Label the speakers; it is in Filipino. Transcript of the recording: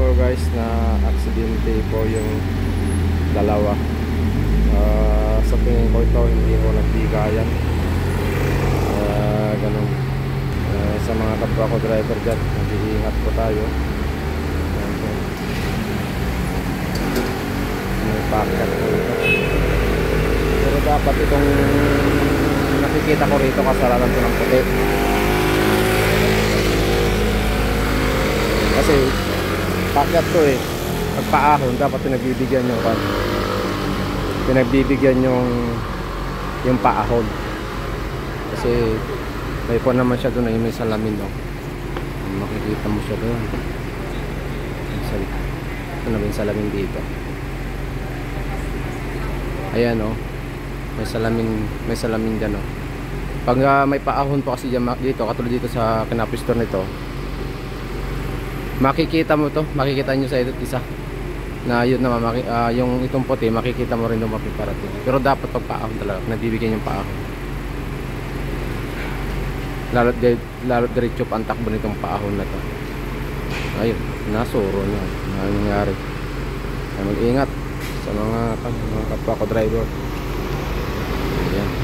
Speaker 1: po guys na aksidente po yung dalawa. Sa tingin ko ito hindi ko nagbigayan. Ganun. Sa mga kapwa ko driver dyan, mag-iingat po tayo. May packet po ito. Pero dapat itong nakikita ko rito kasalanan ko ng puti. Kasi packet to eh. Pagpaahon dapat pinagbibigyan nyo kan. Pinagbibigyan yung paahon. Kasi may po naman siya doon, may salamin no. Makikita mo siya doon. Ano ba yung salamin dito? Ayan oh. May salamin dyan oh. Pag may paahon po kasi dyan dito, katulad dito sa kinapiston nito, makikita mo to, makikita nyo sa isa't isa na yun naman, yung itong puti makikita mo rin nung mapiparating. Pero dapat pag paahon talaga, nabibigyan yung paahon. Lalo diretso pa ang takbo nitong paahon na to. Ayun, nasuro na nangyari. Mag-ingat sa mga kapwa ko driver. Ayan.